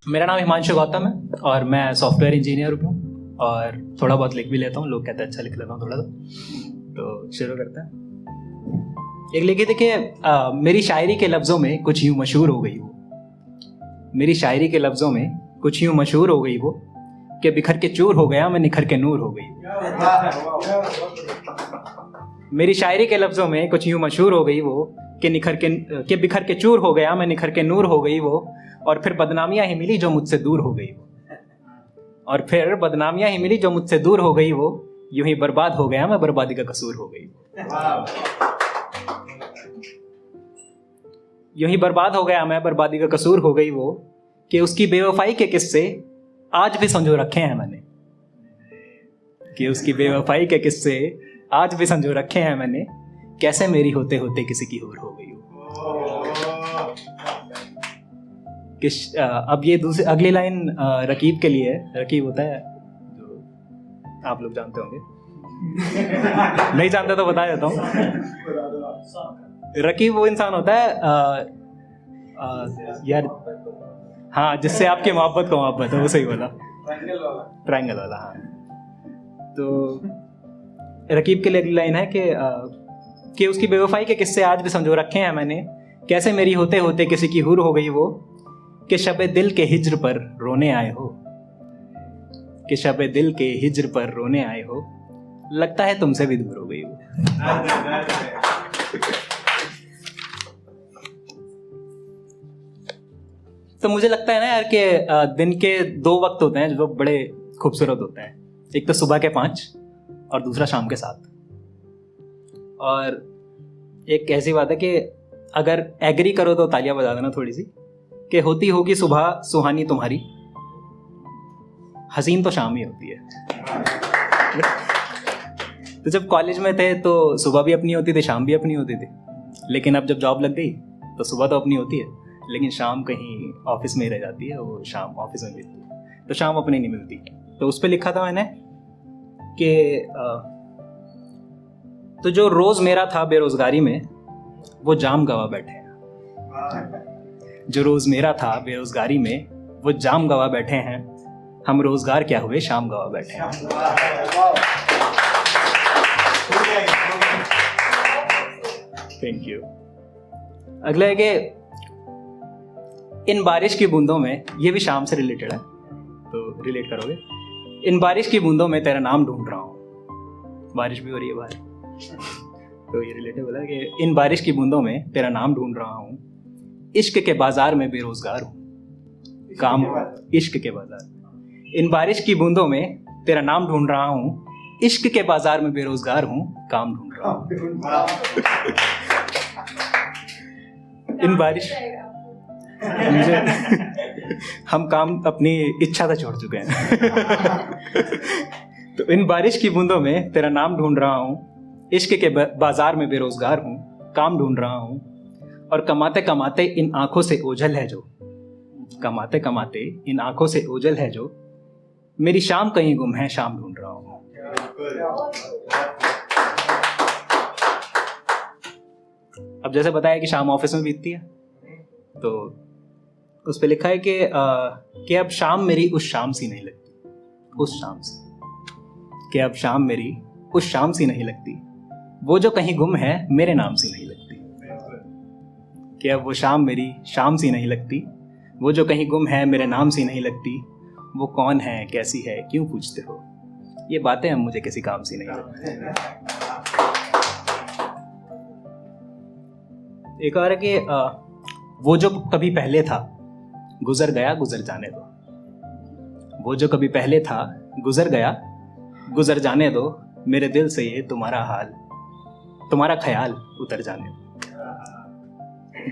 मेरा नाम हिमांशु गौतम है और मैं सॉफ्टवेयर इंजीनियर हूँ और थोड़ा बहुत लिख भी लेता हूँ। लोग कहते हैं अच्छा लिख लेता हूँ थोड़ा सा। तो शुरू करते हैं। एक लिखी थी कि मेरी शायरी के लफ्ज़ों में कुछ यूँ मशहूर हो गई वो। मेरी शायरी के लफ्ज़ों में कुछ यूँ मशहूर हो गई वो कि बिखर के चूर हो गया मैं निखर के नूर हो गई। मेरी शायरी के लफ्ज़ों में कुछ यूँ मशहूर हो गई वो कि बिखर के चूर हो गया मैं निखर के नूर हो गई वो। और फिर बदनामियाँ ही मिली जो मुझसे दूर हो गई वो। और फिर बदनामियाँ ही मिली जो मुझसे दूर हो गई वो। यूं ही बर्बाद हो गया मैं बर्बादी का कसूर हो गई। यूं ही बर्बाद हो गया मैं बर्बादी का कसूर हो गई वो। कि उसकी बेवफाई के किस्से आज भी संजो रखे हैं मैंने। कि उसकी बेवफाई के किस्से आज भी संजो रखे हैं मैंने। कैसे मेरी होते होते किसी की और हो गई हो। अब ये दूसरी अगली लाइन रकीब के लिए है। रकीब होता है जो आप लोग जानते होंगे। नहीं जानते तो बता देता हूँ। रकीब वो इंसान होता है यार, हाँ, जिससे आपकी मोहब्बत को मोहब्बत है, वो सही बोला। ट्रायंगल वाला, हाँ। तो रकीब के लिए अगली लाइन है कि उसकी बेवफाई के किस्से आज भी संजो रखे हैं मैंने। कैसे मेरी होते होते किसी की हुर हो गई वो। कि शबे दिल के हिज्र पर रोने आए हो। कि शबे दिल के हिज्र पर रोने आए हो। लगता है तुमसे भी दूर हो गई वो। तो मुझे लगता है ना यार कि दिन के दो वक्त होते हैं जो बड़े खूबसूरत होते हैं। एक तो सुबह के 5 और दूसरा शाम के 7। और एक ऐसी बात है कि अगर एग्री करो तो तालियां बजा देना थोड़ी सी। कि होती होगी सुबह सुहानी तुम्हारी, हसीन तो शाम ही होती है। तो जब कॉलेज में थे तो सुबह भी अपनी होती थी, शाम भी अपनी होती थी। लेकिन अब जब जॉब लग गई तो सुबह तो अपनी होती है, लेकिन शाम कहीं ऑफिस में ही रह जाती है। वो शाम ऑफिस में मिलती है, तो शाम अपनी नहीं मिलती। तो उस पर लिखा था मैंने कि तो जो रोज मेरा था बेरोजगारी में वो जाम गवा बैठे हैं। जो रोज मेरा था बेरोजगारी में वो जाम गवा बैठे हैं। हम रोजगार क्या हुए शाम गवा बैठे हैं। Thank you. अगला है कि इन बारिश की बूंदों में, ये भी शाम से रिलेटेड है तो रिलेट करोगे। इन बारिश की बूंदों में तेरा नाम ढूंढ रहा हूँ। बारिश भी हो रही है बाहर, तो ये रिलेटेबल है कि इन बारिश की बूंदों में तेरा नाम ढूंढ रहा हूँ। इश्क के बाजार में बेरोजगार हूँ। काम इश्क के बाजार। इन बारिश की बूंदों में तेरा नाम ढूंढ रहा हूँ। इश्क के बाजार में बेरोजगार हूँ, काम ढूंढ रहा हूँ। इन बारिश मुझे हम काम अपनी इच्छा से छोड़ चुके हैं। तो इन बारिश की बूंदों में तेरा नाम ढूंढ रहा हूँ। इश्क के बाजार में बेरोजगार हूँ, काम ढूंढ रहा हूँ। और कमाते कमाते इन आंखों से ओझल है जो। कमाते कमाते इन आंखों से ओझल है जो। मेरी शाम कहीं गुम है, शाम ढूंढ रहा हूँ। अब जैसे बताया कि शाम ऑफिस में बीतती है, तो उस पे लिखा है कि अब शाम मेरी उस शाम सी नहीं लगती। उस शाम से कि अब शाम मेरी उस शाम सी नहीं लगती। वो जो कहीं गुम है मेरे नाम सी नहीं लगती। कि अब वो शाम मेरी शाम सी नहीं लगती। वो जो कहीं गुम है मेरे नाम सी नहीं लगती। वो कौन है, कैसी है, क्यों पूछते हो। ये बातें अब मुझे किसी काम सी नहीं लगती। एक और है कि वो जो कभी पहले था गुजर गया गुजर जाने दो। वो जो कभी पहले था गुजर गया गुजर जाने दो। मेरे दिल से ये तुम्हारा ख्याल उतर जाने दो।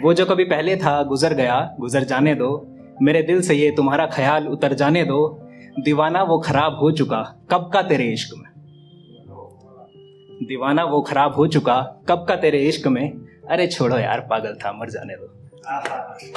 वो जो कभी पहले था गुजर गया गुजर जाने दो। मेरे दिल से ये तुम्हारा ख्याल उतर जाने दो। दीवाना वो खराब हो चुका कब का तेरे इश्क में। दीवाना वो खराब हो चुका कब का तेरे इश्क में। अरे छोड़ो यार पागल था मर जाने दो।